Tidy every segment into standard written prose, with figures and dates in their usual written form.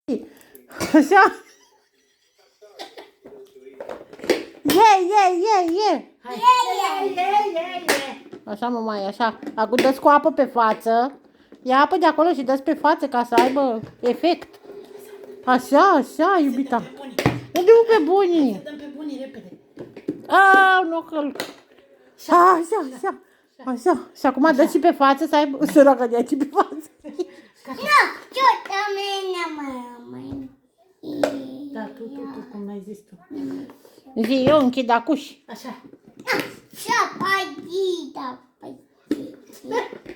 Așa. Ie. Așa, mămai, așa. Acum dă-ți cu apă pe față. Ia apă de acolo și dă-ți pe față ca să aibă efect. Așa, iubita. Unde pe bunii? Să dăm pe bunii repede. Nu călc. Așa. Și acum dă și pe față să aibă... Săraca de aici pe față. Da, tu, cum ai zis tu. Zi, eu închid acuși. Așa.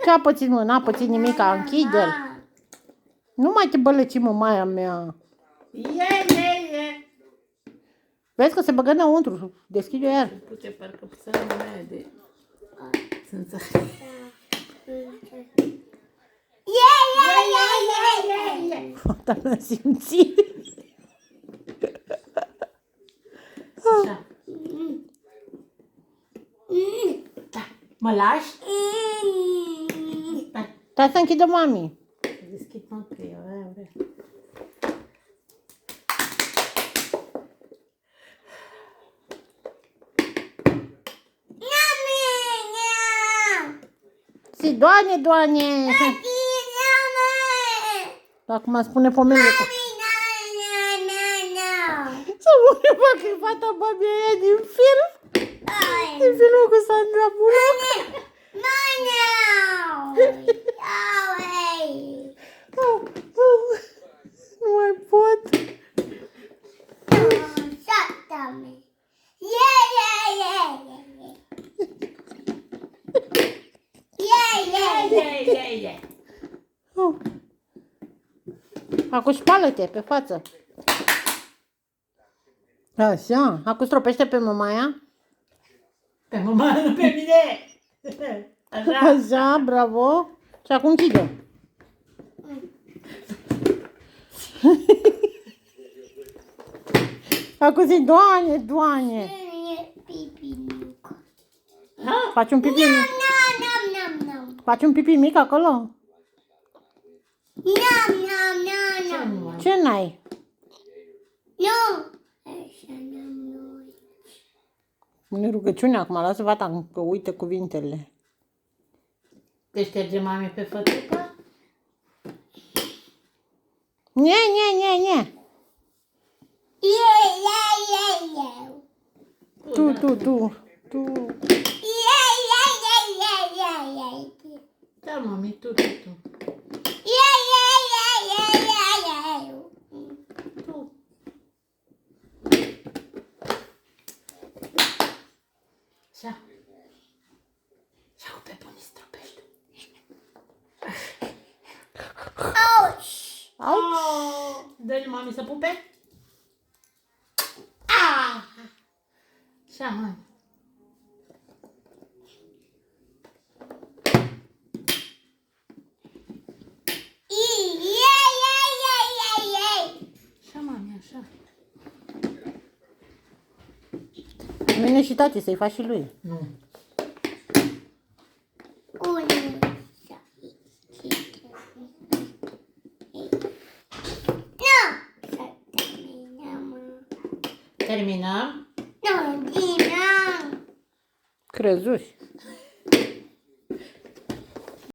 Ce-a pățit, mă? N-a pățit nimica, închide-l. Nu mai te bălăci, mămaia mea. Ie. Vezi că se băgă înăuntru. Deschide-o iar. Pute parcă pățara mea de... Țânțare. Fata n-a simțit. Așa. Da. Mă lași? Da. Stai să închidă mami. Deschid, mă, că eu avea. Si, Doane. Acum spune pomenile cu... Să mă fac că fata babia aia din film. Din filmul cu Sandra Bullock. Nu mai pot. Acum spală-te pe față. Așa. Acum stropește pe mămaia. Pe mama, nu pe mine. Așa. Așa, bravo. Și acum închide. Acum zi, Doane. Faci un pipi mic. Faci un pipi mic acolo? Ce n-ai? Pune rugăciune acum, lasă fata că uită cuvintele. Te șterge mami pe fătucă? Nie. Tu. Da, mami, tu. Așa. Și-au pe bunii stropești. Dă-i mami să pupe. Așa, mami. Așa, mami, așa. Vine și tati să-i faci și lui. Nu. Terminăm. Crezuși.